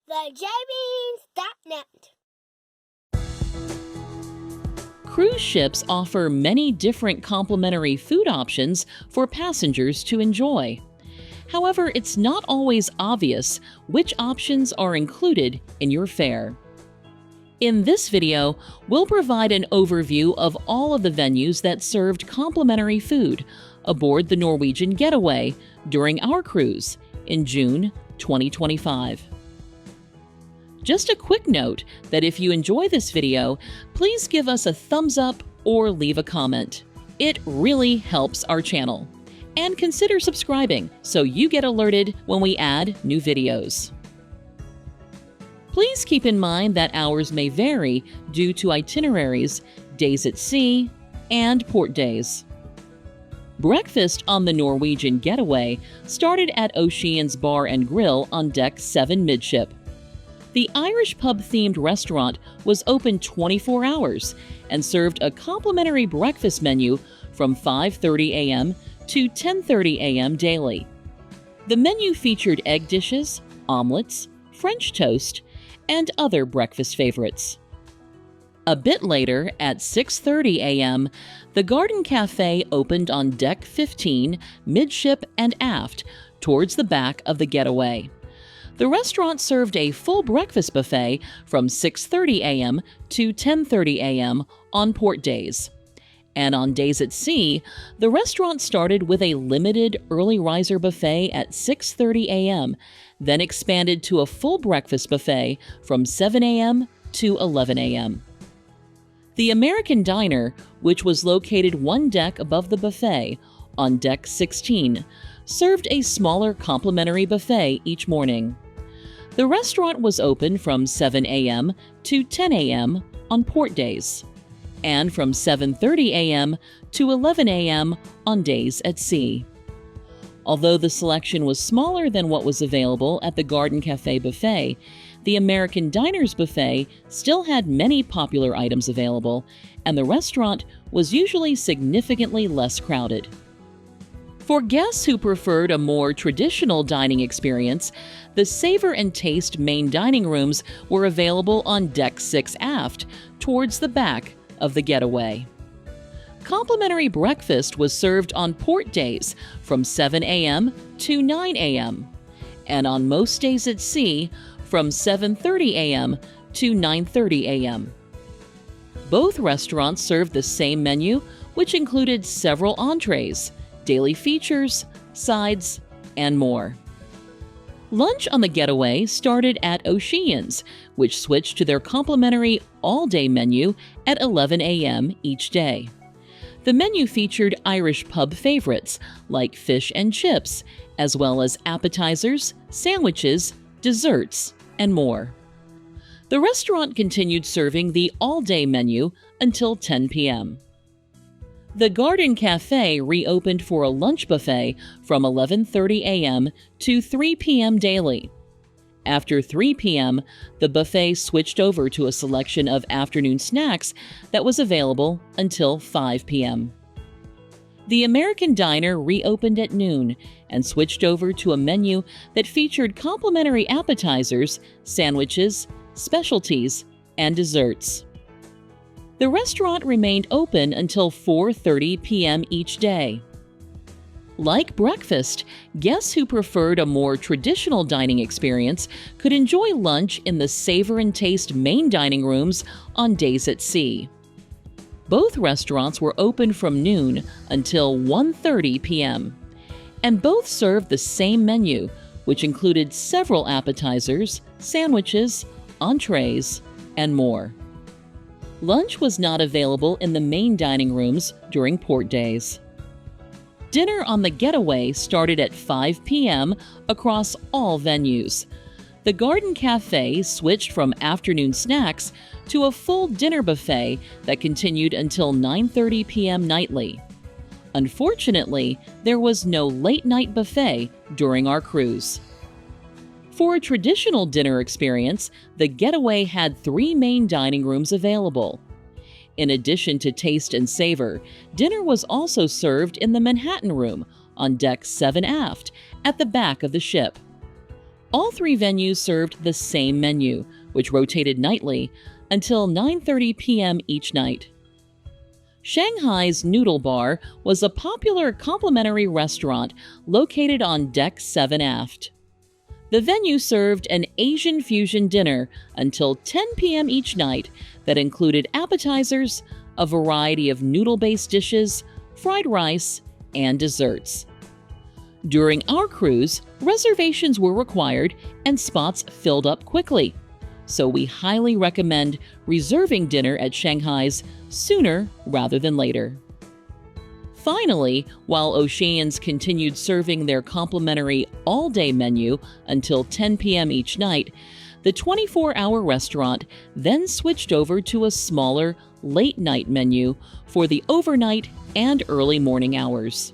TheJbeans.net. Cruise ships offer many different complimentary food options for passengers to enjoy. However, it's not always obvious which options are included in your fare. In this video, we'll provide an overview of all of the venues that served complimentary food aboard the Norwegian Getaway during our cruise in June 2025. Just a quick note that if you enjoy this video, please give us a thumbs up or leave a comment. It really helps our channel. And consider subscribing so you get alerted when we add new videos. Please keep in mind that hours may vary due to itineraries, days at sea, and port days. Breakfast on the Norwegian Getaway started at Ocean's Bar and Grill on Deck 7 midship. The Irish pub-themed restaurant was open 24 hours and served a complimentary breakfast menu from 5:30 a.m. to 10:30 a.m. daily. The menu featured egg dishes, omelets, French toast, and other breakfast favorites. A bit later, at 6:30 a.m., the Garden Cafe opened on Deck 15, midship and aft, towards the back of the Getaway. The restaurant served a full breakfast buffet from 6:30 a.m. to 10:30 a.m. on port days. And on days at sea, the restaurant started with a limited early riser buffet at 6:30 a.m., then expanded to a full breakfast buffet from 7 a.m. to 11 a.m. The American Diner, which was located one deck above the buffet on Deck 16, served a smaller complimentary buffet each morning. The restaurant was open from 7 a.m. to 10 a.m. on port days, and from 7:30 a.m. to 11 a.m. on days at sea. Although the selection was smaller than what was available at the Garden Cafe buffet, the American Diner's buffet still had many popular items available, and the restaurant was usually significantly less crowded. For guests who preferred a more traditional dining experience, the Savor and Taste main dining rooms were available on Deck 6 aft, towards the back of the Getaway. Complimentary breakfast was served on port days from 7 a.m. to 9 a.m., and on most days at sea from 7:30 a.m. to 9:30 a.m. Both restaurants served the same menu, which included several entrees, daily features, sides, and more. Lunch on the Getaway started at Ocean's, which switched to their complimentary all-day menu at 11 a.m. each day. The menu featured Irish pub favorites like fish and chips, as well as appetizers, sandwiches, desserts, and more. The restaurant continued serving the all-day menu until 10 p.m. The Garden Cafe reopened for a lunch buffet from 11:30 a.m. to 3 p.m. daily. After 3 p.m., the buffet switched over to a selection of afternoon snacks that was available until 5 p.m. The American Diner reopened at noon and switched over to a menu that featured complimentary appetizers, sandwiches, specialties, and desserts. The restaurant remained open until 4:30 p.m. each day. Like breakfast, guests who preferred a more traditional dining experience could enjoy lunch in the Savor and Taste main dining rooms on days at sea. Both restaurants were open from noon until 1:30 p.m., and both served the same menu, which included several appetizers, sandwiches, entrees, and more. Lunch was not available in the main dining rooms during port days. Dinner on the Getaway started at 5 p.m. across all venues. The Garden Cafe switched from afternoon snacks to a full dinner buffet that continued until 9:30 p.m. nightly. Unfortunately, there was no late-night buffet during our cruise. For a traditional dinner experience, the Getaway had 3 main dining rooms available. In addition to Taste and Savor, dinner was also served in the Manhattan Room on Deck 7 aft, at the back of the ship. All three venues served the same menu, which rotated nightly until 9:30 p.m. each night. Shanghai's Noodle Bar was a popular complimentary restaurant located on Deck 7 aft. The venue served an Asian fusion dinner until 10 p.m. each night that included appetizers, a variety of noodle-based dishes, fried rice, and desserts. During our cruise, reservations were required and spots filled up quickly, so we highly recommend reserving dinner at Shanghai's sooner rather than later. Finally, while Oceanians continued serving their complimentary all-day menu until 10 p.m. each night, the 24-hour restaurant then switched over to a smaller, late-night menu for the overnight and early morning hours.